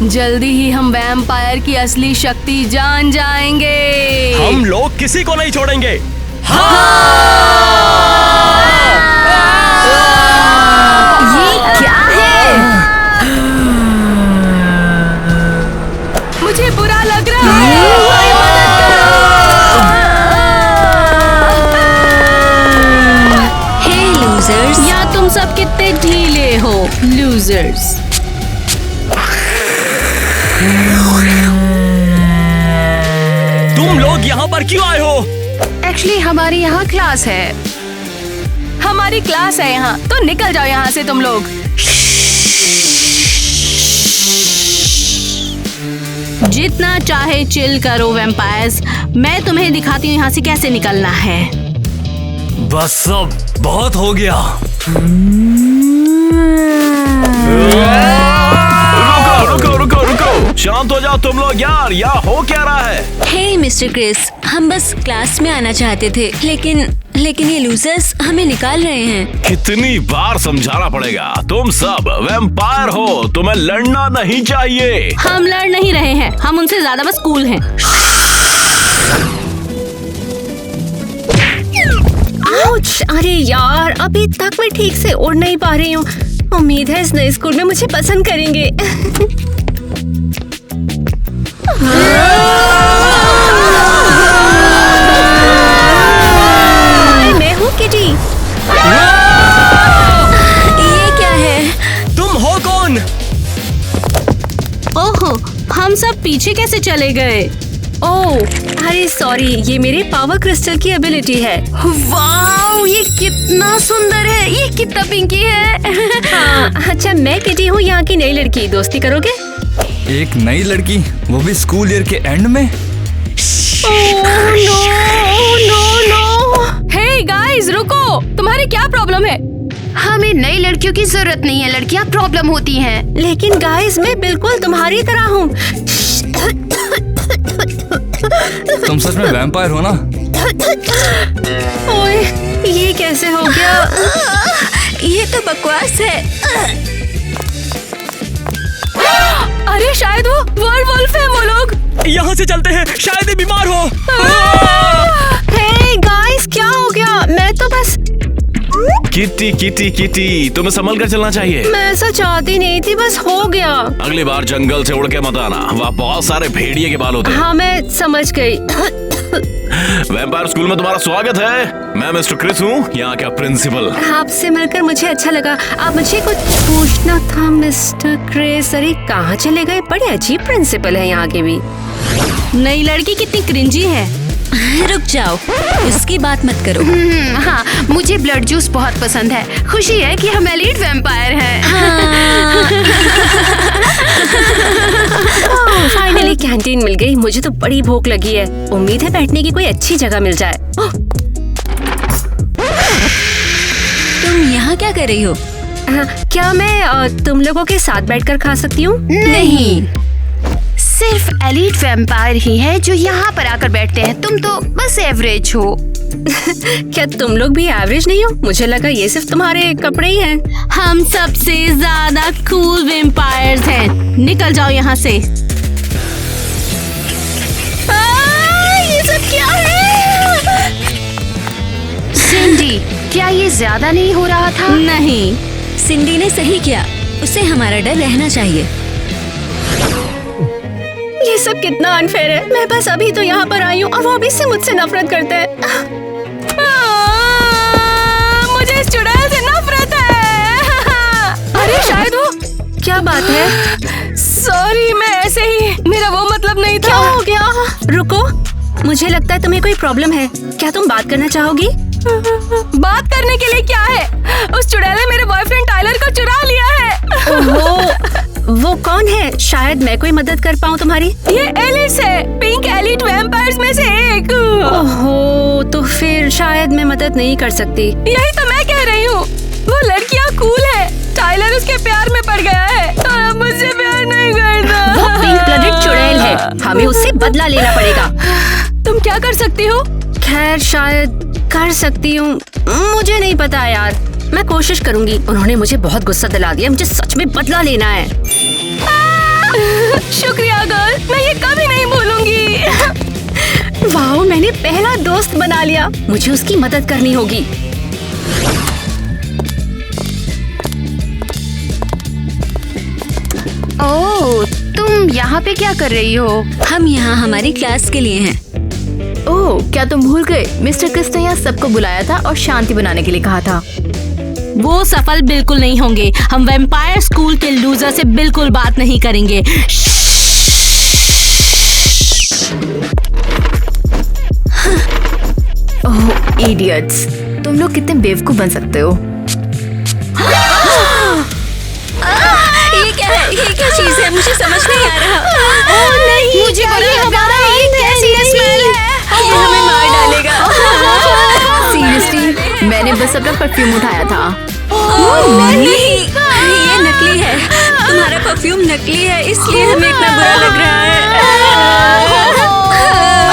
जल्दी ही हम वैम्पायर की असली शक्ति जान जाएंगे। हम लोग किसी को नहीं छोड़ेंगे। ये क्या है? मुझे बुरा लग रहा है। हे लूजर्स, या तुम सब कितने ढीले हो लूजर्स। तुम लोग यहाँ पर क्यों आए हो? एक्चुअली हमारी यहाँ क्लास है। हमारी क्लास है यहाँ, तो निकल जाओ यहाँ से तुम लोग। जितना चाहे चिल करो वैम्पायर्स, मैं तुम्हें दिखाती हूँ यहाँ से कैसे निकलना है। बस सब बहुत हो गया। रुको रुको रुको रुको, शांत हो जाओ तुम लोग यार। यहाँ हो क्या रहा है? हे मिस्टर क्रिस, हम बस क्लास में आना चाहते थे, लेकिन ये लूजर्स हमें निकाल रहे हैं। कितनी बार समझाना पड़ेगा? तुम सब वैम्पायर हो, तुम्हें लड़ना नहीं चाहिए। हम लड़ नहीं रहे हैं, हम उनसे ज्यादा बस कूल हैं। आउच! अरे यार, अभी तक मैं ठीक से उड़ नहीं पा रही हूँ। उम्मीद है इस नए स्कूल में मुझे पसंद करेंगे। मैं हूँ किटी। ये क्या है? तुम हो कौन? ओहो, हम सब पीछे कैसे चले गए? ओह, अरे सॉरी, ये मेरे पावर क्रिस्टल की एबिलिटी है। वाओ, ये कितना सुंदर है। ये कितना पिंकी है। हाँ, अच्छा मैं किटी हूँ, यहाँ की नई लड़की। दोस्ती करोगे? एक नई लड़की, वो भी स्कूल ईयर के एंड में? हे गाइस, रुको। तुम्हारी क्या प्रॉब्लम है? हमें नई लड़कियों की जरूरत नहीं है, लड़कियाँ प्रॉब्लम होती हैं। लेकिन गाइस, मैं बिल्कुल तुम्हारी तरह हूँ। तुम सच में वैम्पायर हो ना? ओए, ये कैसे हो गया? ये तो बकवास है। अरे शायद वो वर्वुल्फ है। वो लोग यहाँ से चलते हैं, शायद ये बीमार हो। हे गाइस, क्या हो गया? मैं तो बस किटी किटी किटी, तुम्हें संभल कर चलना चाहिए। मैं ऐसा चाहती नहीं थी, बस हो गया। अगली बार जंगल से उड़ के मत आना, वहाँ बहुत सारे भेड़िए के बाल होते हैं। हाँ, मैं समझ गई। वैम्पायर स्कूल में तुम्हारा स्वागत है। मैं मिस्टर क्रिस हूँ, यहाँ का प्रिंसिपल। आपसे मिलकर मुझे अच्छा लगा। आप मुझे कुछ पूछना था मिस्टर क्रिस। अरे कहाँ चले गए? बड़े अजीब प्रिंसिपल है यहाँ के भी। नई लड़की कितनी क्रिंजी है। रुक जाओ, उसकी बात मत करो। हाँ, मुझे ब्लड जूस बहुत पसंद है। खुशी है कि हम एलीट वैम्पायर हैं। फाइनली कैंटीन मिल गई। मुझे तो बड़ी भूख लगी है। उम्मीद है बैठने की कोई अच्छी जगह मिल जाए। तुम यहाँ क्या कर रही हो? क्या मैं तुम लोगों के साथ बैठकर खा सकती हूँ? नहीं, सिर्फ एलीट वैम्पायर ही है जो यहाँ पर आकर बैठते हैं। तुम तो बस एवरेज हो। क्या तुम लोग भी एवरेज नहीं हो? मुझे लगा ये सिर्फ तुम्हारे कपड़े ही हैं। हम सबसे ज्यादा कूल वैम्पायर्स हैं। निकल जाओ यहाँ से। ये सब क्या है? सिंडी, क्या ये ज्यादा नहीं हो रहा था? नहीं, सिंडी ने सही किया। उसे हमारा डर रहना चाहिए। ये सब कितना अनफेयर है। मैं बस अभी तो यहाँ पर आई हूँ और वो अभी से मुझसे नफरत करते हैं। मुझे इस चुड़ैल से नफरत है। अरे शायद वो। क्या बात है? सॉरी, मैं ऐसे ही, मेरा वो मतलब नहीं था। क्या हो गया? रुको, मुझे लगता है तुम्हें कोई प्रॉब्लम है। क्या तुम बात करना चाहोगी? बात करने के लिए क्या है? उस चुड़ैल ने मेरे बॉयफ्रेंड टाइलर को चुरा लिया है। ओहो, वो कौन है? शायद मैं कोई मदद कर पाऊँ तुम्हारी। ये एलिस है, पिंक एलीट वैम्पायर्स में से एक। ओहो, तो फिर शायद मैं मदद नहीं कर सकती। यही तो मैं कह रही हूँ। वो लड़कियाँ कूल है। टाइलर उसके प्यार में पड़ गया है और अब मुझसे प्यार नहीं करता। वो पिंक ब्लडेड चुड़ैल है, हमें उससे बदला लेना पड़ेगा। तुम क्या कर सकती हो? खैर, शायद कर सकती हूँ, मुझे नहीं पता यार। मैं कोशिश करूंगी। उन्होंने मुझे बहुत गुस्सा दिला दिया। मुझे सच में बदला लेना है। शुक्रिया गर्ल, मैं ये कभी नहीं भूलूंगी। वाह, मैंने पहला दोस्त बना लिया। मुझे उसकी मदद करनी होगी। ओह, तुम यहाँ पे क्या कर रही हो? हम यहाँ हमारी क्लास के लिए हैं। ओह, क्या तुम भूल गए? मिस्टर क्रिस ने यहाँ सबको बुलाया था और शांति बनाने के लिए कहा था। वो सफल बिल्कुल नहीं होंगे। हम वैम्पायर स्कूल के लूजर से बिल्कुल बात नहीं करेंगे। ओह, इडियट्स, तुम लोग कितने बेवकूफ बन सकते हो। ये क्या है? ये क्या चीज है? मुझे समझ नहीं आ रहा। नहीं, मुझे बुरा लग रहा है। ये कैसी स्मेल है? ये हमें मार डालेगा। सीरियसली, मैंने बस अपना परफ्यूम उठाया था। नहीं, ये नकली है। तुम्हारा परफ्यूम नकली है, इसलिए हमें इतना बुरा लग रहा है।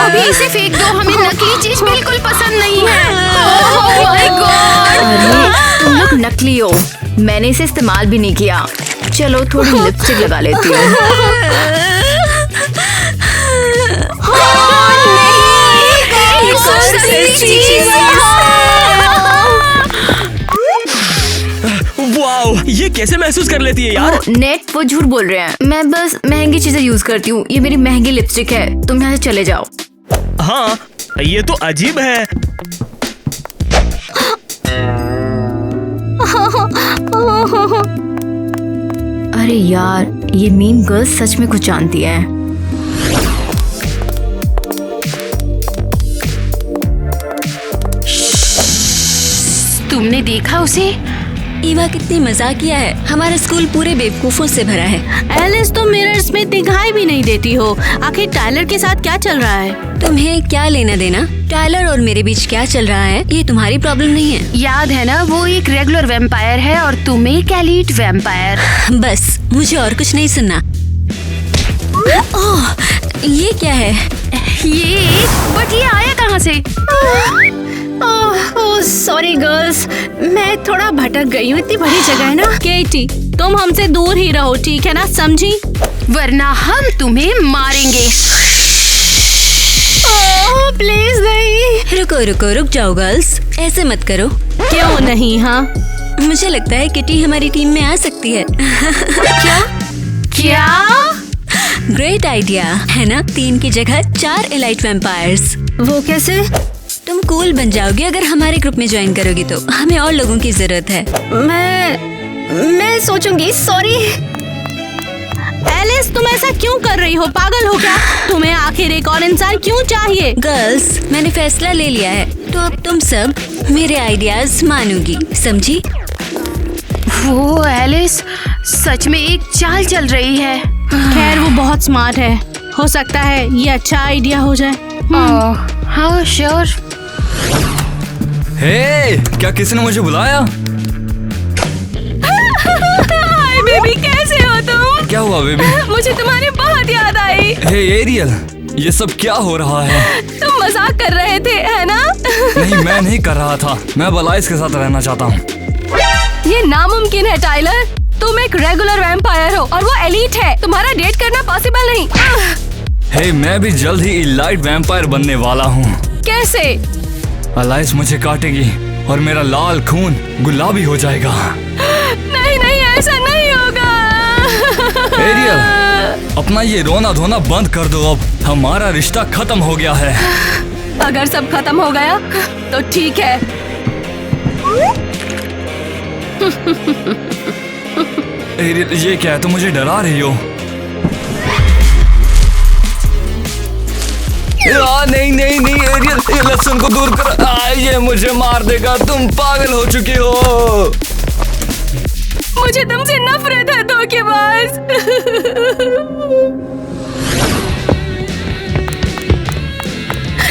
अभी इसे फेंक दो, हमें नकली चीज बिल्कुल पसंद नहीं है। Oh my God! अरे, तुम लोग नकली हो। मैंने इसे इस्तेमाल भी नहीं किया। चलो थोड़ी लिपस्टिक लगा लेती हूँ। वाओ, ये कैसे महसूस कर लेती है यार? नेट, वो झूठ बोल रहे हैं। मैं बस महंगी चीजें यूज करती हूँ। ये मेरी महंगी लिपस्टिक है। तुम यहाँ से चले जाओ। हाँ, ये तो अजीब है। अरे यार, ये मीन गर्ल सच में कुछ जानती है। तुमने देखा उसे? ईवा कितनी मजाकिया है। हमारा स्कूल पूरे बेवकूफों से भरा है। एलिस, तुम मिरर्स में दिखाई भी नहीं देती हो। आखिर टाइलर के साथ क्या चल रहा है? तुम्हें क्या लेना देना? टाइलर और मेरे बीच क्या चल रहा है, ये तुम्हारी प्रॉब्लम नहीं है। याद है ना, वो एक रेगुलर वैम्पायर है और तुम एक एलीट वैम्पायर। बस, मुझे और कुछ नहीं सुनना। ओह, ये क्या है? बट ये आया कहाँ से? ओह सॉरी गर्ल्स, मैं थोड़ा भटक गई हूँ। इतनी बड़ी जगह है ना। केटी, तुम हमसे दूर ही रहो, ठीक है ना? समझी? वरना हम तुम्हें मारेंगे। ओह प्लीज नहीं। रुको रुको, रुक जाओ गर्ल्स, ऐसे मत करो। क्यों नहीं? हाँ, मुझे लगता है किटी हमारी टीम में आ सकती है। क्या? ग्रेट आइडिया है ना? 3 की जगह 4 एलाइट वैम्पायर्स। वो कैसे? तुम कूल बन जाओगे अगर हमारे ग्रुप में ज्वाइन करोगी तो। हमें और लोगों की जरूरत है। मैं सोचूंगी। सॉरी एलिस, तुम ऐसा क्यों कर रही हो? पागल हो क्या? तुम्हें आखिर एक और इंसान क्यों चाहिए? गर्ल्स, मैंने फैसला ले लिया है, तो अब तुम सब मेरे आइडियाज मानोगी, समझी? वो एलिस सच में एक चाल चल रही है। खैर, वो बहुत स्मार्ट है। हो सकता है ये अच्छा आइडिया हो जाए। हाँ श्योर। हे, क्या किसी ने मुझे बुलाया? हाय बेबी, कैसे हो तुम? क्या हुआ बेबी? मुझे तुम्हारी बहुत याद आई। हे एरियल, ये सब क्या हो रहा है? तुम मजाक कर रहे थे, है ना? नहीं, मैं नहीं कर रहा था। मैं बलाइस के साथ रहना चाहता हूँ। ये नामुमकिन है टाइलर। तुम एक रेगुलर वैम्पायर हो और वो एलीट है। तुम्हारा डेट करना पॉसिबल नहीं। हे, मैं भी जल्द ही इलाइट वैम्पायर बनने वाला हूँ। कैसे? अलाइस मुझे काटेगी और मेरा लाल खून गुलाबी हो जाएगा। नहीं नहीं, ऐसा नहीं होगा। एरियल, अपना ये रोना धोना बंद कर दो। अब हमारा रिश्ता खत्म हो गया है। अगर सब खत्म हो गया तो ठीक है। एरियल, ये क्या है? तुम मुझे डरा रही हो? नहीं नहीं नहीं एरियल, ये लहसुन को दूर कर। ये मुझे मार देगा। तुम पागल हो चुकी हो। मुझे तुमसे नफरत है धोखेबाज।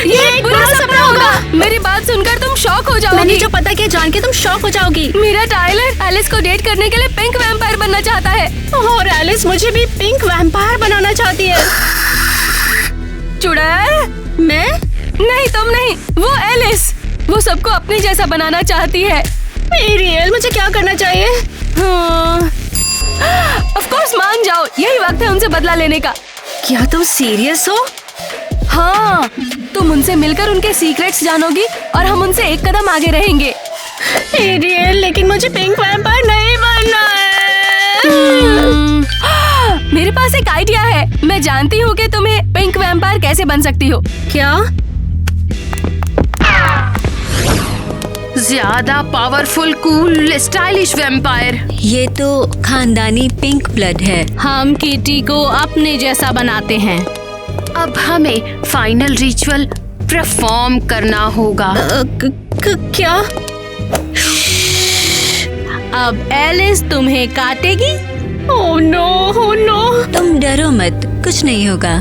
ये एक बुरा सपना होगा। मेरी बात सुनकर तुम शॉक हो जाओगी। मैंने जो पता किया जान के तुम शॉक हो जाओगी। मेरा टाइलर एलिस को डेट करने के लिए पिंक वैम्पायर बनना चाहता है। और एलिस मुझे भी पिंक वैम्पायर बनाना चाहती है। चुड़ैल, मैं? नहीं तुम नहीं, वो एलिस। वो सबको अपने जैसा बनाना चाहती है। एरियल, मुझे क्या करना चाहिए? हाँ। ऑफ कोर्स मान जाओ, यही वक्त है उनसे बदला लेने का। क्या तुम सीरियस हो? हाँ, तुम उनसे मिलकर उनके सीक्रेट्स जानोगी और हम उनसे एक कदम आगे रहेंगे। एरियल, लेकिन मुझे पिंक वैम्पायर नहीं बनना है। मेरे पास एक आइडिया है। मैं जानती हूँ कि तुम्हें पिंक वैम्पायर कैसे बन सकती हो। क्या? ज्यादा पावरफुल, कूल, स्टाइलिश वैम्पायर। ये तो खानदानी पिंक ब्लड है। हम किटी को अपने जैसा बनाते हैं। अब हमें फाइनल रिचुअल परफॉर्म करना होगा। क्या? अब एलिस तुम्हें काटेगी। Oh no, oh no. तुम डरो मत, कुछ नहीं होगा।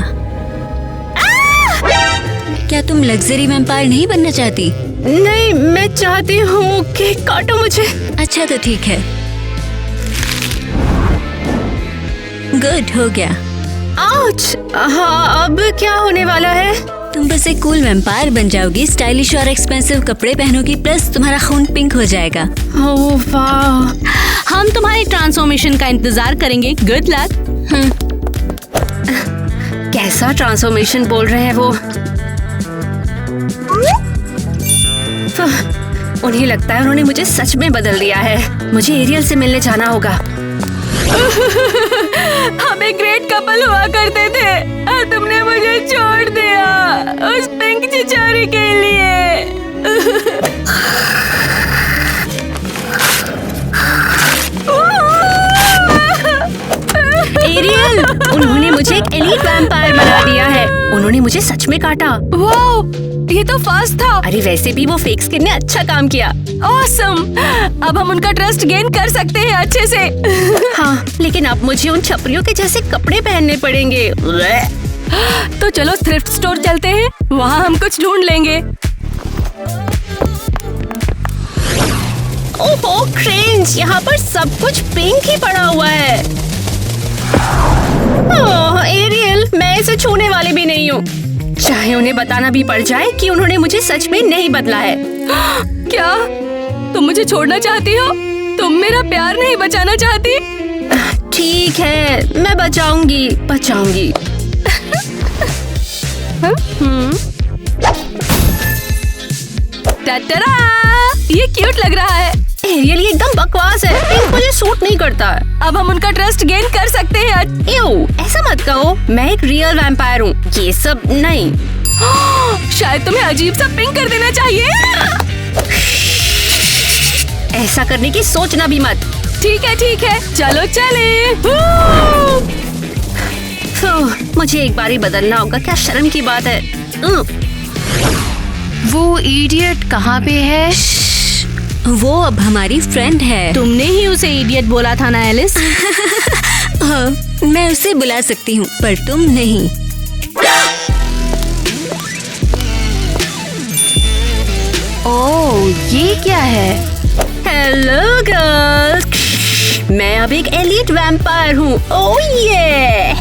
क्या तुम लग्जरी वैम्पायर नहीं बनना चाहती? नहीं, मैं चाहती हूँ कि काटो मुझे। अच्छा तो ठीक है। गुड, हो गया। आउच! हाँ, अब क्या होने वाला है? तुम बस एक कूल वैम्पायर बन जाओगी, स्टाइलिश और एक्सपेंसिव कपड़े पहनोगी, प्लस तुम्हारा खून पिंक हो जाएगा। ओह वाह! हम तुम्हारी ट्रांसफॉर्मेशन का इंतजार करेंगे। Good luck. कैसा ट्रांसफॉर्मेशन बोल रहे हैं वो? उन्हें लगता है उन्होंने मुझे सच में बदल दिया है। मुझे एरियल से मिलने जाना होगा। हम एक ग्रेट कपल हुआ करते थे और तुमने मुझे छोड़ दिया उस पिंक चिचारी के लिए। एरियल, उन्होंने मुझे एक एलीट वैम्पायर बना दिया है। उन्होंने मुझे सच में काटा। वाओ, ये तो फास्ट था। अरे वैसे भी वो फेक स्किन ने अच्छा काम किया। ऑसम। अब हम उनका ट्रस्ट गेन कर सकते हैं अच्छे से। हाँ, लेकिन अब मुझे उन छपरियों के जैसे कपड़े पहनने पड़ेंगे। तो चलो थ्रिफ्ट स्टोर चलते हैं, वहाँ हम कुछ ढूंढ लेंगे। ओहो क्रिंज, यहाँ पर सब कुछ पिंक ही पड़ा हुआ है। ओह एरियल, मैं इसे छूने वाली भी नहीं हूँ, चाहे उन्हें बताना भी पड़ जाए कि उन्होंने मुझे सच में नहीं बदला है। क्या तुम मुझे छोड़ना चाहती हो? तुम मेरा प्यार नहीं बचाना चाहती? ठीक है, मैं बचाऊंगी। टटरा, ये क्यूट लग रहा है। एरियल, ये एकदम बकवास है। पिंक मुझे सूट नहीं करता है। अब हम उनका ट्रस्ट गेन कर सकते हैं। एओ, ऐसा मत कहो, मैं एक रियल वैम्पायर हूँ, ये सब नहीं। शायद तुम्हें अजीब सा पिंक कर देना चाहिए। ऐसा करने की सोचना भी मत। ठीक है, चलो चले। मुझे एक बार ही बदलना होगा, क्या शर्म की बात है। वो इडियट कहाँ पे है? वो अब हमारी फ्रेंड है। तुमने ही उसे इडियट बोला था ना एलिस? मैं उसे बुला सकती हूँ, पर तुम नहीं। ओह, ये क्या है? हेलो गर्ल्स, मैं अब एक एलीट वैम्पायर हूँ। ओह ये!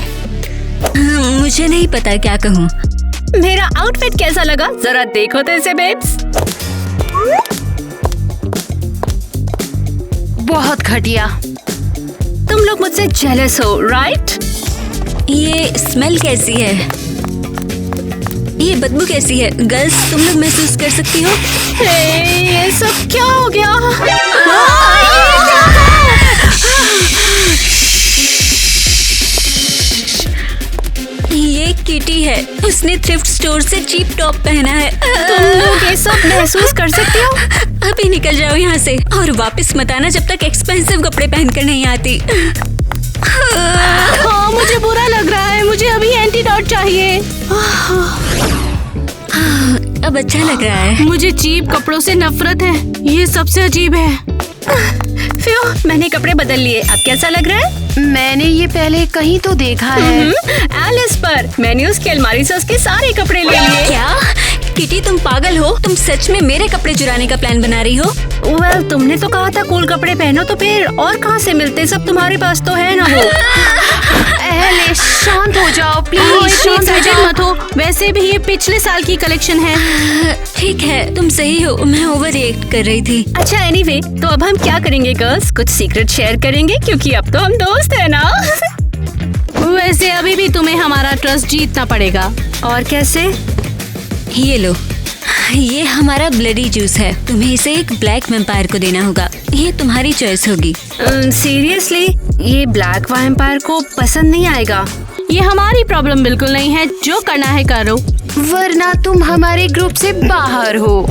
मुझे नहीं पता क्या कहूँ। मेरा आउटफिट कैसा लगा? जरा देखो तो इसे बेब्स। बहुत घटिया। तुम लोग मुझसे जेलस हो, राइट? ये स्मेल कैसी है? ये बदबू कैसी है? गर्ल्स, तुम लोग महसूस कर सकती हो? ये सब क्या हो गया? ये किटी है, उसने थ्रिफ्ट स्टोर से चीप टॉप पहना है। तुम लोग ये सब महसूस कर सकती हो? अभी निकल जाओ यहाँ से और वापस मत आना जब तक एक्सपेंसिव कपड़े पहनकर नहीं आती। हाँ, मुझे बुरा लग रहा है। मुझे अभी एंटीडोट चाहिए। अब अच्छा लग रहा है। मुझे चीप कपड़ों से नफरत है, ये सबसे अजीब है। फ्यू, मैंने कपड़े बदल लिए, अब कैसा लग रहा है? मैंने ये पहले कहीं तो देखा है। एलिस पर। मैंने उसकी अलमारी से उसके सारे कपड़े ले लिए। क्या किटी, तुम पागल हो? तुम सच में मेरे कपड़े चुराने का प्लान बना रही हो? वेल, तुमने तो कहा था कूल कपड़े पहनो, तो फिर और कहाँ से मिलते? सब तुम्हारे पास तो है ना वो। एलिस, शांत हो जाओ ओह, प्लीज। इतनी एक्साइटेड मत हो, वैसे भी ये पिछले साल की कलेक्शन है। ठीक है, तुम सही हो, मैं ओवर रिएक्ट कर रही थी। अच्छा एनीवे, तो अब हम क्या करेंगे गर्ल्स? कुछ सीक्रेट शेयर करेंगे क्योंकि अब तो हम दोस्त है ना। वैसे अभी भी तुम्हें हमारा ट्रस्ट जीतना पड़ेगा। और कैसे? ये लो, ये हमारा ब्लडी जूस है। तुम्हें इसे एक ब्लैक वैम्पायर को देना होगा। ये तुम्हारी चॉइस होगी। सीरियसली ये ब्लैक वैम्पायर को पसंद नहीं आएगा। ये हमारी प्रॉब्लम बिल्कुल नहीं है, जो करना है करो। वरना तुम हमारे ग्रुप से बाहर हो।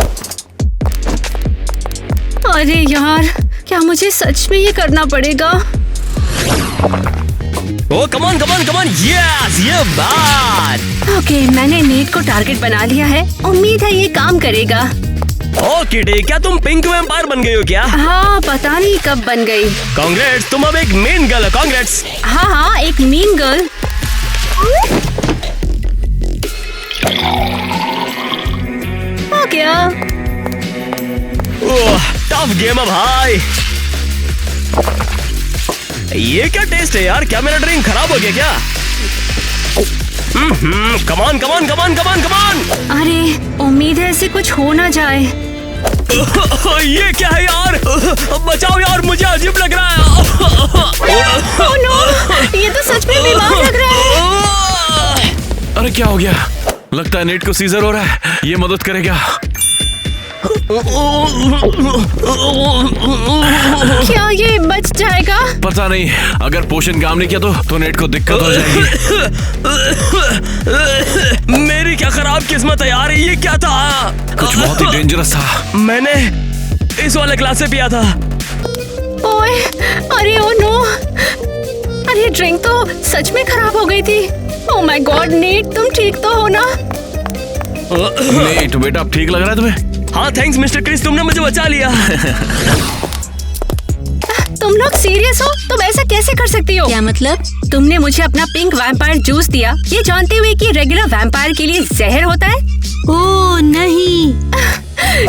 अरे यार, क्या मुझे सच में ये करना पड़ेगा? ओ कमान कमान कमान, यस, ये बात। ओके, मैंने नेट को टारगेट बना लिया है। उम्मीद है ये काम करेगा। ओ किटी, क्या तुम पिंक वैम्पायर बन गई हो क्या? हाँ, पता नहीं कब बन गई। कांग्रेट्स, तुम अब एक मेन गर्ल हो। कांग्रेट्स। हाँ, एक मीन गर्ल। हो गया। ओह, टफ गेम है भाई। ये क्या टेस्ट है यार? क्या मेरा ड्रिंक खराब हो गया क्या? कमान कमान कमान कमान कमान। अरे उम्मीद है ऐसे कुछ हो ना जाए। ये क्या है यार? बचाओ यार, मुझे अजीब लग रहा है। ओह नो, ये तो सच में बीमार लग रहा है। अरे क्या हो गया? लगता है नेट को सीजर हो रहा है। ये मदद करेगा। क्या ये बच जाएगा? पता नहीं, अगर पोषण काम नहीं किया तो नेट को दिक्कत हो जाएगी। मेरी क्या खराब किस्मत है यार। ये क्या था? कुछ बहुत ही डेंजरस था। मैंने इस वाले ग्लास से पिया था। ओए, अरे ओ नो, अरे ड्रिंक तो सच में खराब हो गई थी। ओह माय गॉड, नेट तुम ठीक तो हो ना? नेट बेटा, अब ठीक लग रहा है तुम्हें? हाँ थैंक्स मिस्टर क्रिस, तुमने मुझे बचा लिया। तुम लोग सीरियस हो? तुम ऐसा कैसे कर सकती हो? क्या मतलब? तुमने मुझे अपना पिंक वैम्पायर जूस दिया, ये जानते हुए कि रेगुलर वैम्पायर के लिए जहर होता है? ओह नहीं।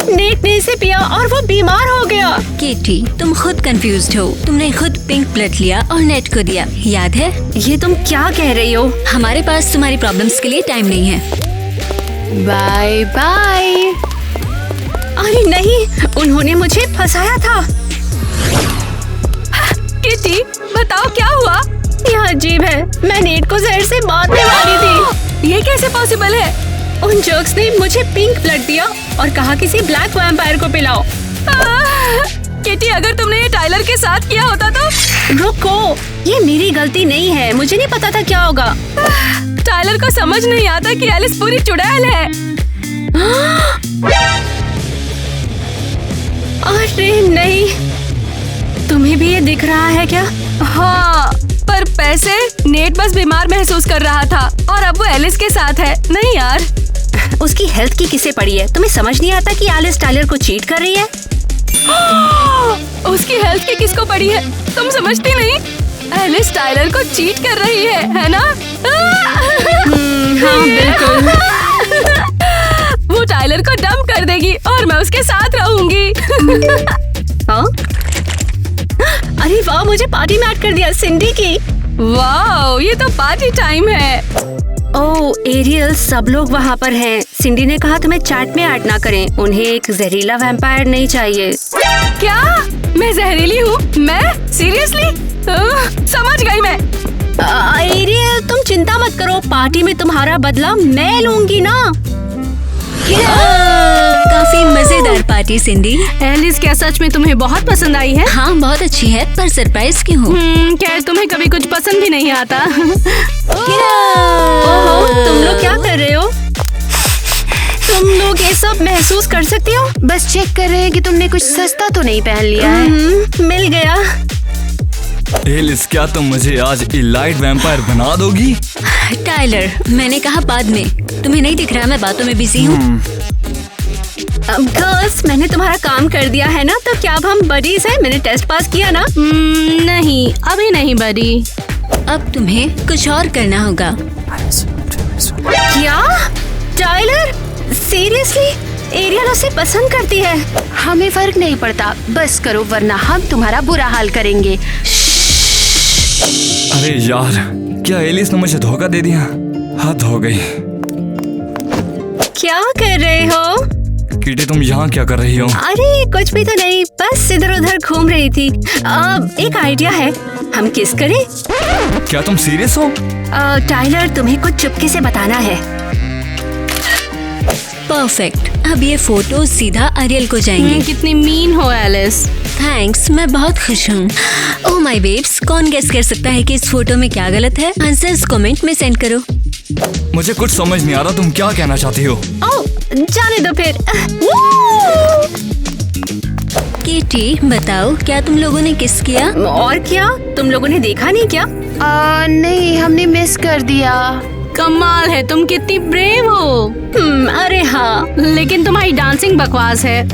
नेट ने इसे पिया और वो बीमार हो गया। केटी, तुम खुद कंफ्यूज्ड हो। तुमने खुद पिंक ब्लड लिया और नेट को दिया, याद है? ये तुम क्या कह रही हो? हमारे पास तुम्हारी प्रॉब्लम्स के लिए टाइम नहीं है। Bye bye. अरे नहीं, उन्होंने मुझे फंसाया था। किटी, बताओ क्या हुआ? यह अजीब है, मैं नेट को जहर से मारने वाली थी। ये कैसे पॉसिबल है? उन जर्क्स ने मुझे पिंक ब्लड दिया और कहा किसी ब्लैक वैम्पायर को पिलाओ। किटी, अगर तुमने ये टाइलर के साथ किया होता तो? रुको, ये मेरी गलती नहीं है, मुझे नहीं पता था क्या होगा। टाइलर को समझ नहीं आता कि एलिस पूरी चुड़ैल है। अरे नहीं, तुम्हें भी ये दिख रहा है क्या? हाँ, पर पैसे नेट बस बीमार महसूस कर रहा था और अब वो एलिस के साथ है। नहीं यार, उसकी हेल्थ की किसे पड़ी है? तुम्हें समझ नहीं आता कि एलिस टाइलर को चीट कर रही है? उसकी हेल्थ की किसको पड़ी है? तुम समझती नहीं? एलिस टाइलर को चीट कर रही है ना? हाँ बिल्कुल। वो टाइलर को डंप कर देगी और मैं उसके साथ रहूंगी। हाँ? अरे वाह, मुझे पार्टी में ऐड कर दिया सिंडी की। वाह, ये तो पार्टी टाइम है। ओह एरियल, सब लोग वहाँ पर हैं। सिंडी ने कहा तुम्हें चैट में ऐड ना करें, उन्हें एक जहरीला वैम्पायर नहीं चाहिए। क्या? मैं जहरीली हूँ? मैं? सीरियसली? समझ गई मैं। एरियल, तुम चिंता मत करो, पार्टी में तुम्हारा बदला मैं लूंगी ना। काफी मजेदार पार्टी सिंडी। एलिस, क्या सच में तुम्हें बहुत पसंद आई है? हाँ बहुत अच्छी है, पर सरप्राइज क्यों हो? क्या तुम्हें कभी कुछ पसंद भी नहीं आता? ओहो, तुम लोग क्या कर रहे हो? तुम लोग ये सब महसूस कर सकती हो? बस चेक कर रहे हैं कि तुमने कुछ सस्ता तो नहीं पहन लिया है। मिल गया। एलिस, क्या तुम मुझे आज इलाइट वैम्पायर बना दोगी? टाइलर, मैंने कहा बाद में। तुम्हें नहीं दिख रहा मैं बातों में बिजी हूँ। गर्ल्स, मैंने तुम्हारा काम कर दिया है ना, तो क्या अब हम बडीज हैं? मैंने टेस्ट पास किया ना? नहीं, अभी नहीं बडी। अब तुम्हें कुछ और करना होगा। क्या? Tyler, seriously? एरियल उसे पसंद करती है। हमें फर्क नहीं पड़ता, बस करो वरना हम तुम्हारा बुरा हाल करेंगे। अरे यार, क्या एलिस ने मुझे धोखा दे दिया? हद हो गई। क्या कर रहे हो? किटी तुम यहाँ क्या कर रही हो? अरे कुछ भी तो नहीं, बस इधर उधर घूम रही थी। एक आइडिया है, हम किस करें? क्या तुम सीरियस हो? टाइलर तुम्हें कुछ चुपके से बताना है। परफेक्ट। अब ये फोटो सीधा अरियल को जाएंगे। कितनी मीन हो एलिस। थैंक्स, मैं बहुत खुश हूँ। ओह माय बेब्स, कौन गेस कर सकता है कि इस फोटो में क्या गलत है? आंसर्स कमेंट में सेंड करो। मुझे कुछ समझ नहीं आ रहा, तुम क्या कहना चाहती हो? ओह, जाने दो फिर। किटी बताओ, क्या तुम लोगों ने किस किया? और क्या, तुम लोगों ने देखा नहीं क्या? नहीं, हमने मिस कर दिया। कमाल है, तुम कितनी ब्रेव हो। अरे हाँ, लेकिन तुम्हारी डांसिंग बकवास है।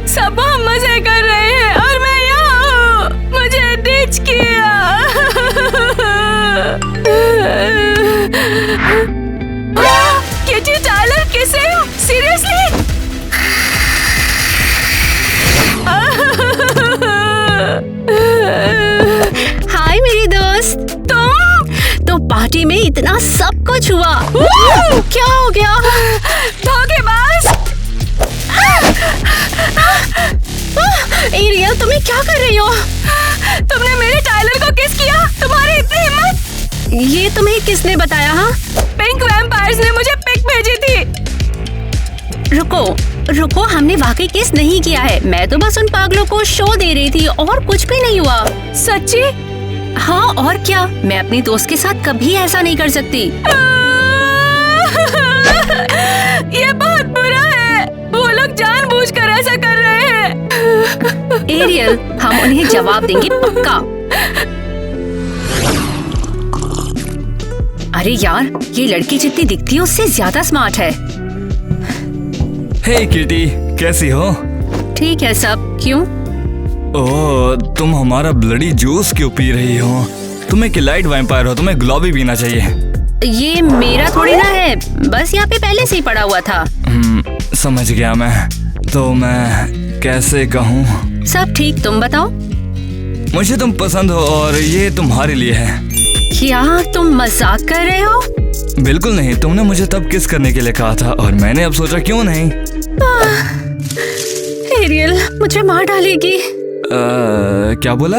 सब हम मजे कर रहे हैं और मैं यहाँ हूँ। मुझे डिच किया। किटी, टाइलर कैसे हो? सीरियसली? हाय मेरी दोस्त। तुम तो पार्टी में इतना सब कुछ हुआ। क्या हो गया? धोखेबाज! एरियल, तुम्हें क्या कर रही हो? तुमने मेरे टाइलर को किस किया? तुम्हारी इतनी हिम्मत! ये तुम्हें किसने बताया? हाँ, पिंक वैम्पायर्स ने मुझे पिक भेजी थी। रुको, हमने वाकई किस नहीं किया है। मैं तो बस उन पागलों को शो दे रही थी और कुछ भी नहीं हुआ। सच्ची? हाँ, और क्या, मैं अपनी दोस्त के साथ कभी ऐसा नहीं कर सकती। ये बहुत बुरा है। वो लोग जानबूझकर ऐसा कर रहे हैं। एरियल, हम उन्हें जवाब देंगे पक्का। अरे यार, ये लड़की जितनी दिखती है उससे ज्यादा स्मार्ट है। हे किटी, कैसी हो? ठीक है सब। क्यों? ओह, तुम हमारा ब्लडी जूस क्यों पी रही हो? तुम एक लाइट वैम्पायर हो, तुम्हें गुलाबी पीना चाहिए। ये मेरा थोड़ी ना है, बस यहाँ पे पहले से ही पड़ा हुआ था। समझ गया मैं। तो मैं कैसे कहूँ? सब ठीक, तुम बताओ। मुझे तुम पसंद हो और ये तुम्हारे लिए है। क्या तुम मजाक कर रहे हो? बिल्कुल नहीं, तुमने मुझे तब किस करने के लिए कहा था और मैंने अब सोचा क्यों नहीं। एरियल मुझे मार डालेगी। क्या बोला?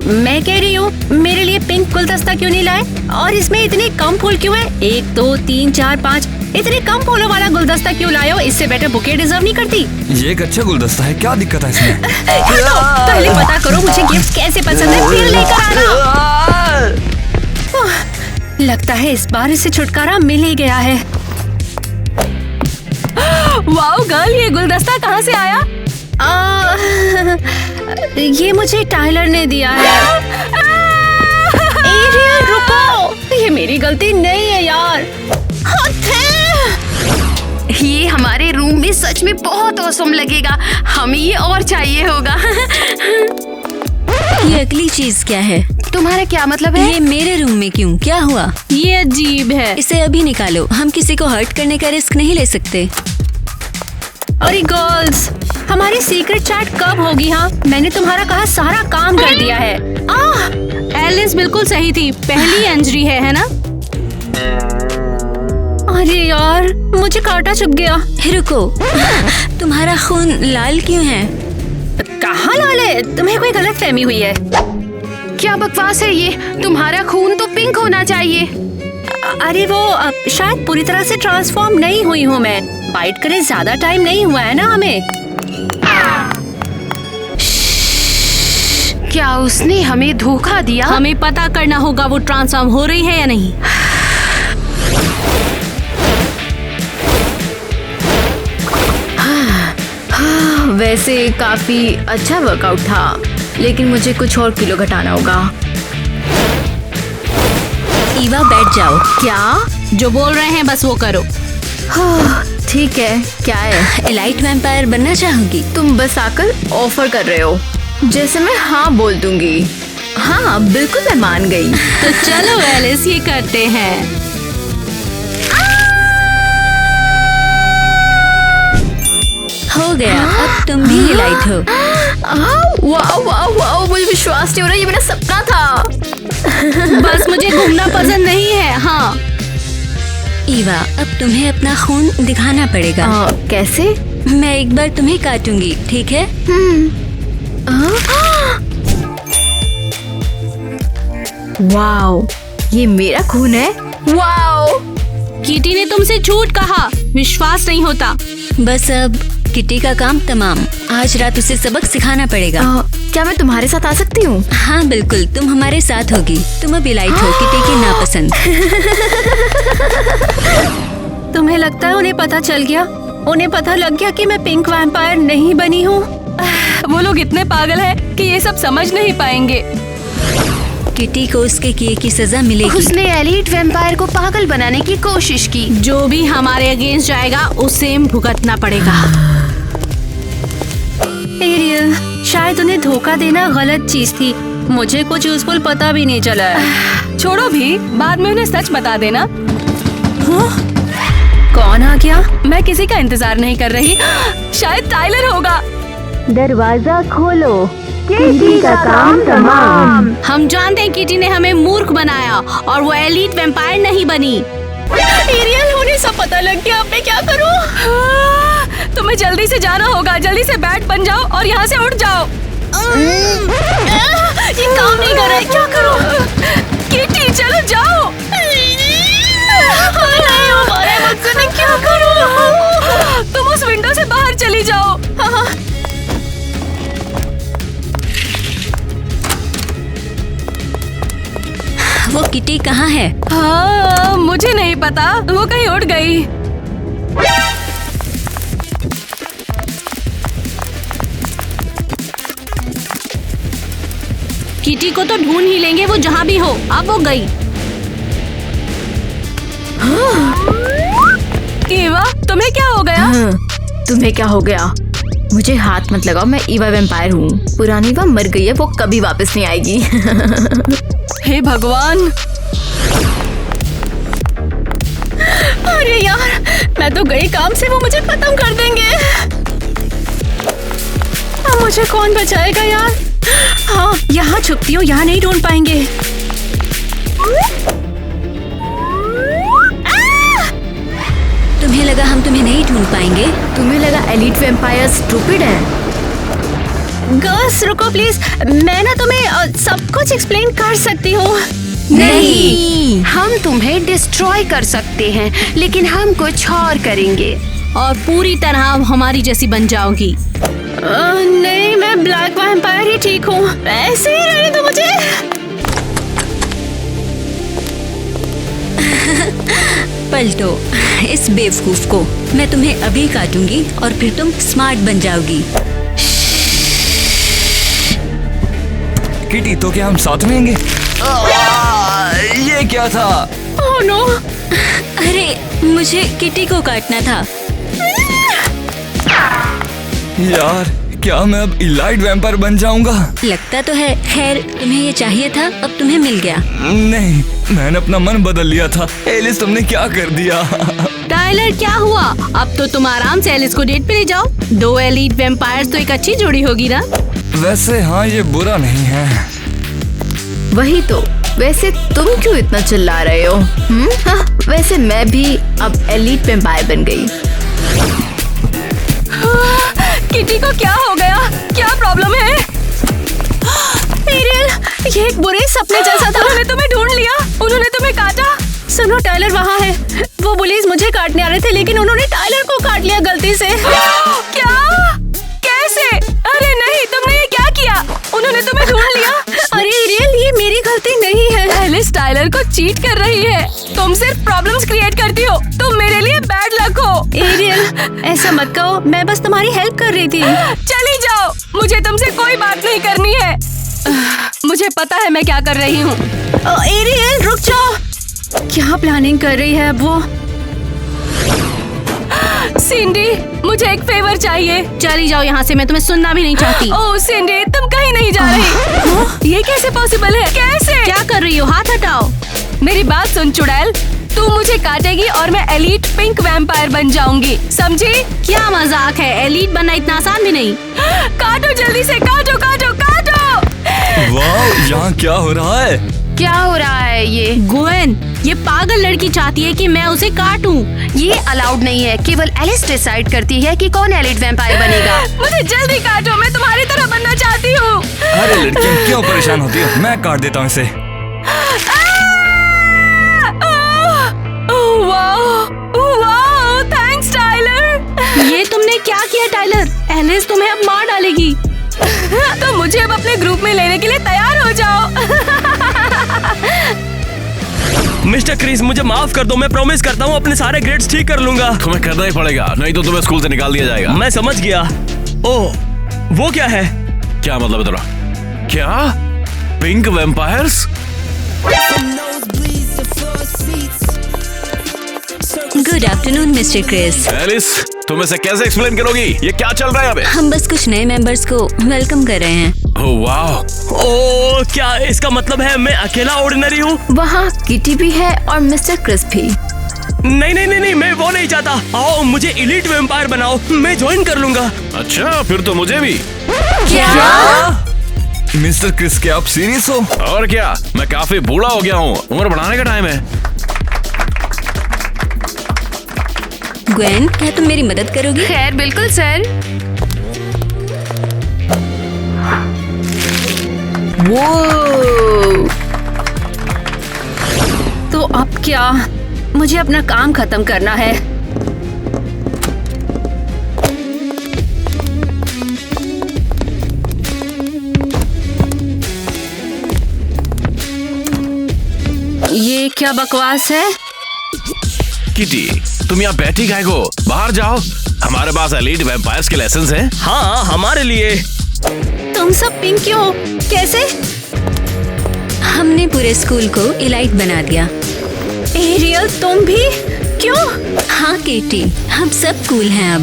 मैं कह रही हूँ, मेरे लिए पिंक गुलदस्ता क्यों नहीं लाए? और इसमें इतने कम फूल क्यों है? 1 2 3 4 5 इतने कम फूलों वाला गुलदस्ता क्यों लाए हो? इससे बेटर बुके डिजर्व नहीं करती। ये एक अच्छा गुलदस्ता है, क्या दिक्कत है इसमें? पहले पता करो मुझे गिफ्ट कैसे पसंद है, फिर लेकर आना। लगता है इस बार इसे छुटकारा मिल ही गया है। वाओ गर्ल, ये गुलदस्ता कहाँ से आया? ये मुझे टाइलर ने दिया है। एरियल रुको, ये मेरी गलती नहीं है यार। ये हमारे रूम में सच में बहुत औसम लगेगा। हमें ये और चाहिए होगा। ये अगली चीज क्या है? तुम्हारा क्या मतलब है? ये मेरे रूम में क्यों? क्या हुआ? ये अजीब है। इसे अभी निकालो, हम किसी को हर्ट करने का रिस्क नहीं ले सकते। अरे गर्ल्स, हमारी सीक्रेट चैट कब होगी? हाँ, मैंने तुम्हारा कहा सारा काम कर दिया है। एलिस बिल्कुल सही थी, पहली इंजरी है ना? अरे यार, मुझे कांटा चुभ गया। रुको, तुम्हारा खून लाल क्यों है? कहाँ लाल है? तुम्हें कोई गलतफहमी हुई है। क्या बकवास है ये? तुम्हारा खून तो पिंक होना चाहिए। अरे वो शायद पूरी तरह से ट्रांसफॉर्म नहीं हुई हूँ मैं। बाइट करे ज्यादा टाइम नहीं हुआ है ना हमें। क्या उसने हमें धोखा दिया? हमें पता करना होगा वो ट्रांसफॉर्म हो रही है या नहीं। वैसे काफी अच्छा वर्कआउट था, लेकिन मुझे कुछ और किलो घटाना होगा। ईवा बैठ जाओ। क्या? जो बोल रहे हैं बस वो करो। ठीक है, क्या है? एलाइट वैम्पायर बनना चाहूंगी। तुम बस आकर ऑफर कर रहे हो, जैसे मैं हाँ बोल दूंगी। हाँ बिल्कुल, मैं मान गई। तो चलो एलिस, ये करते हैं। हो गया, अब तुम भी एलाइट हो। वाह वाह वाह, मुझे विश्वास नहीं हो रहा, ये मेरा सपना था। बस मुझे घूमना पसंद नहीं है। हाँ ईवा, अब तुम्हें अपना खून दिखाना पड़ेगा। कैसे? मैं एक बार तुम्हें काटूंगी, ठीक है? वाओ, ये मेरा खून है। वाओ, किटी ने तुमसे झूठ कहा, विश्वास नहीं होता। बस अब किटी का काम तमाम। आज रात उसे सबक सिखाना पड़ेगा। क्या मैं तुम्हारे साथ आ सकती हूँ? हाँ बिल्कुल, तुम हमारे साथ होगी। तुम अब इलाइट हो किटी की नापसंद। तुम्हें लगता है उन्हें पता चल गया? उन्हें पता लग गया कि मैं पिंक वैम्पायर नहीं बनी हूँ। वो लोग इतने पागल हैं कि ये सब समझ नहीं पाएंगे। किटी को उसके किए की सजा मिलेगी। उसने एलीट वैम्पायर को पागल बनाने की कोशिश की। जो भी हमारे अगेंस्ट जाएगा उसे भुगतना पड़ेगा। एरियल, शायद उन्हें धोखा देना गलत चीज थी। मुझे कुछ यूजफुल पता भी नहीं चला है। छोड़ो भी, बाद में उन्हें सच बता देना। कौन आ गया? मैं किसी का इंतजार नहीं कर रही। शायद टाइलर होगा। दरवाजा खोलो, किटी का काम तमाम। हम जानते हैं किटी ने हमें मूर्ख बनाया और वो एलीट वैम्पायर नहीं बनी। एरियल, उन्हें सब पता लग गया। अब मैं क्या करूं? तुम्हें जल्दी से जाना होगा। जल्दी से बैट बन जाओ और यहाँ से उठ जाओ। ये काम नहीं कर रहा है, क्या करूं? किटी, चलो जाओ। नहीं हो पा रहा है मुझसे, मैं क्या करूं? तुम उस विंडो से बाहर चली जाओ। वो किटी कहाँ है? हाँ, मुझे नहीं पता, वो कहीं उड़ गई। किटी को तो ढूंढ ही लेंगे, वो जहाँ भी हो। अब वो गई। ईवा, तुम्हें क्या हो गया? तुम्हें क्या हो गया? मुझे हाथ मत लगाओ, मैं ईवा वैम्पायर हूँ। पुरानी ईवा मर गई है, वो कभी वापस नहीं आएगी। हे भगवान! अरे यार, मैं तो गई काम से, वो मुझे खत्म कर देंगे। अब मुझे कौन बचाएगा यार? हाँ, यहाँ छुपती हूँ, यहाँ नहीं ढूंढ पाएंगे। तुम्हें लगा हम तुम्हें नहीं ढूंढ पाएंगे? तुम्हें लगा एलीट वैम्पायर स्टूपिड है? गर्ल्स रुको प्लीज, मैं ना तुम्हें सब कुछ एक्सप्लेन कर सकती हूँ। नहीं, हम तुम्हें डिस्ट्रॉय कर सकते हैं, लेकिन हम कुछ और करेंगे। और पूरी तरह हमारी जैसी बन जाओगी। नहीं, मैं ब्लैक वैम्पायर ही ठीक हूँ। ऐसे ही रहने दो मुझे। पलटो इस बेवकूफ को। मैं तुम्हें अभी काटूंगी और फिर तुम स्मार्ट बन जाओगी। किटी, तो क्या हम साथ में आएंगे? ये क्या था? Oh no! अरे, मुझे किटी को काटना था। यार, क्या मैं अब इलाइट वैम्पायर बन जाऊंगा? लगता तो है। खैर, तुम्हें ये चाहिए था, अब तुम्हें मिल गया। नहीं, मैंने अपना मन बदल लिया था। एलिस, तुमने क्या कर दिया? टाइलर, क्या हुआ? अब तो तुम आराम से एलिस को डेट पे ले जाओ। 2 एलीट वैम्पायर्स तो एक अच्छी जोड़ी होगी ना? वैसे हाँ, ये बुरा नहीं है। वही तो। वैसे तुम क्यों इतना चिल्ला रहे हो? हाँ, वैसे मैं भी अब एलीट वैम्पायर बन गई। किटी को क्या हो गया? क्या प्रॉब्लम है? एरियल, ये एक बुरे सपने जैसा था। उन्होंने तुम्हें ढूंढ लिया, उन्होंने तुम्हें काटा। सुनो, टाइलर वहाँ है। वो पुलिस मुझे काटने आ रहे थे, लेकिन उन्होंने टाइलर को काट लिया गलती से। क्या? कैसे? अरे नहीं, तुमने ये क्या किया? उन्होंने तुम्हें ढूंढ लिया। अरे एरियल, ये मेरी गलती नहीं है। एलिस टाइलर को चीट कर रही है। तुम सिर्फ प्रॉब्लम्स क्रिएट करती हो। तुम मेरे लिए बैड लक हो। एरियल, ऐसा मत कहो, मैं बस तुम्हारी हेल्प कर रही थी। चली जाओ, मुझे तुमसे कोई बात नहीं करनी है। मुझे पता है मैं क्या कर रही हूँ। एरियल, रुक जाओ। क्या प्लानिंग कर रही है अब वो? सिंडी, मुझे एक फेवर चाहिए। चली जाओ यहाँ से, मैं तुम्हें सुनना भी नहीं चाहती। ओह सिंडी, तुम कहीं नहीं जा रही। ये कैसे पॉसिबल है? कैसे? क्या कर रही हो? हाथ हटाओ। मेरी बात सुन चुड़ैल, तू मुझे काटेगी और मैं एलीट पिंक वैम्पायर बन जाऊंगी, समझी? क्या मजाक है, एलीट बनना इतना आसान भी नहीं। काटो जल्दी से, काटो काटो काटो। वाह, यहाँ क्या हो रहा है? क्या हो रहा है ये? गुएन, ये पागल लड़की चाहती है कि मैं उसे काटूं। ये अलाउड नहीं है, केवल एलिस डिसाइड करती है कि कौन एलिट वैम्पायर बनेगा। मुझे जल्दी काटो, मैं तुम्हारी तरह बनना चाहती हूँ। अरे लड़कियाँ क्यों परेशान होती हो? मैं काट देता हूँ इसे। वाह, थैंक्स टाइलर। ये तुमने क्या किया टाइलर? एलिस तुम्हें अब मार डालेगी। तो मुझे अब अपने ग्रुप में लेने के लिए तैयार हो जाओ। मिस्टर क्रिस, मुझे माफ कर दो। मैं प्रॉमिस करता हूँ अपने सारे ग्रेड्स ठीक कर लूंगा। तुम्हें करना ही पड़ेगा, नहीं तो तुम्हें स्कूल से निकाल दिया जाएगा। मैं समझ गया। ओह, वो क्या है? क्या मतलब है तेरा? क्या pink vampires? Good afternoon mister Chris. Alice, तुम इसे कैसे एक्सप्लेन करोगी? ये क्या चल रहा है यहाँ पे? हम बस कुछ नए मेंबर्स को वेलकम कर रहे हैं। ओह वाह, ओह, क्या इसका मतलब है मैं अकेला ऑर्डिनरी हूँ? वहाँ किटी भी है और मिस्टर क्रिस भी। नहीं नहीं नहीं नहीं, मैं वो नहीं चाहता। आओ, मुझे एलीट वैम्पायर बनाओ, मैं ज्वाइन कर लूंगा। अच्छा फिर तो मुझे भी। मिस्टर क्रिस, क्या आप सीरियस हो? और क्या, मैं काफी बूढ़ा हो गया हूँ, उम्र बढ़ाने का टाइम है। ग्वेन, क्या तुम मेरी मदद करोगी? खैर बिल्कुल सर। वो तो अब क्या? मुझे अपना काम खत्म करना है। ये क्या बकवास है? किटी, तुम यहाँ बैठी काहे को? बाहर जाओ, हमारे पास एलीट वैम्पायर्स के लेसन्स हैं। हाँ, हमारे लिए। तुम सब पिंक क्यों हो? कैसे? हमने पूरे स्कूल को इलाइट बना दिया। एरियल, तुम भी? क्यों? हाँ केटी, हम सब कूल हैं अब।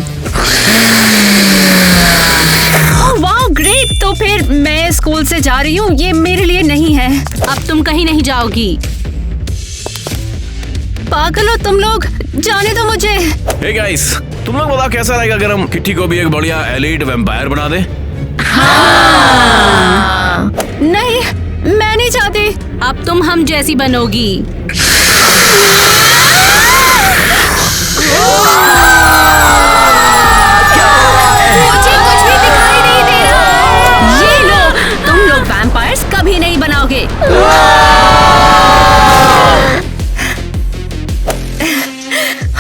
वाह ग्रेट, तो फिर मैं स्कूल से जा रही हूँ, ये मेरे लिए नहीं है। अब तुम कहीं नहीं जाओगी। पागल हो तुम लोग, जाने दो मुझे। हे गाइस, तुम लोग बताओ कैसा रहेगा अगर हम किटी को भी एक बढ़िया एलीट वैम्पायर बना दें? नहीं, मैं नहीं चाहती। अब तुम हम जैसी बनोगी। मुझे कुछ भी दिखाई नहीं दे रहा। ये लो, तुम लोग वैम्पायर्स कभी नहीं बनाओगे।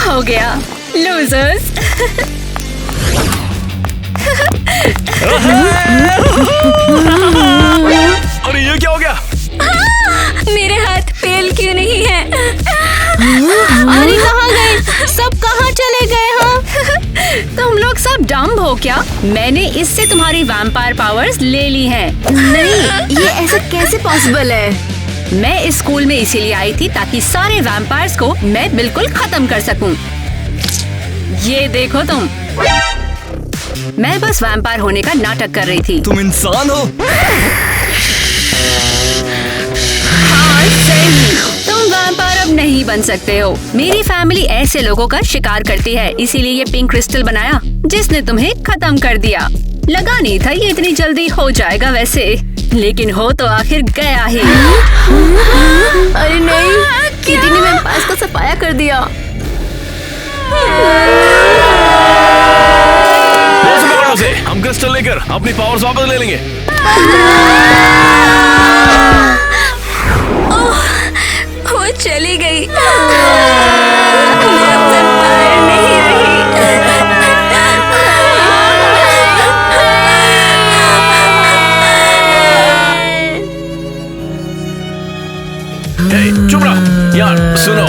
हो गया, लूजर्स। अरे ये क्या हो गया? मेरे हाथ फेल क्यों नहीं है? अरे कहाँ गए? सब कहाँ चले गए? हाँ, तुम लोग सब डम्ब हो क्या? मैंने इससे तुम्हारी वैम्पायर पावर्स ले ली हैं। नहीं, ये ऐसा कैसे पॉसिबल है? मैं इस स्कूल में इसीलिए आई थी ताकि सारे वैम्पायर्स को मैं बिल्कुल खत्म कर सकूं। ये देखो तुम, मैं बस वैम्पायर होने का नाटक कर रही थी। तुम इंसान हो? हाँ सही, तुम वैम्पायर अब नहीं बन सकते हो। मेरी फैमिली ऐसे लोगों का शिकार करती है, इसीलिए ये पिंक क्रिस्टल बनाया जिसने तुम्हें खत्म कर दिया। लगा नहीं था ये इतनी जल्दी हो जाएगा वैसे, लेकिन हो तो आखिर गया ही। अरे नहीं, किटी ने मेरे पास का सफाया कर दिया। हम क्रिस्टल लेकर अपनी पावर्स वापस ले लेंगे। वो चली गई। मैं अब वैम्पायर नहीं रही। हे, चुप रहा यार, सुनो।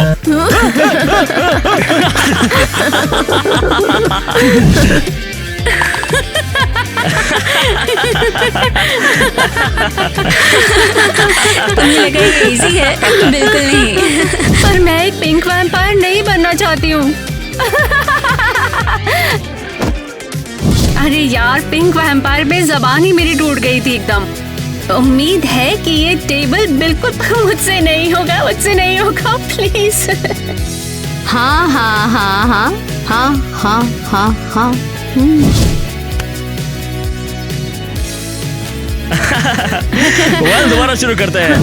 तुम्हें लगा ये इजी है? बिल्कुल नहीं। पर मैं एक पिंक वैम्पायर नहीं बनना चाहती हूँ। अरे यार, पिंक वैम्पायर पे जबान ही मेरी टूट गई थी एकदम। उम्मीद है कि ये टेबल बिल्कुल मुझसे नहीं होगा प्लीज। हाँ हाँ हाँ हाँ हाँ हाँ हाँ हाँ। दोबारा शुरू करते हैं।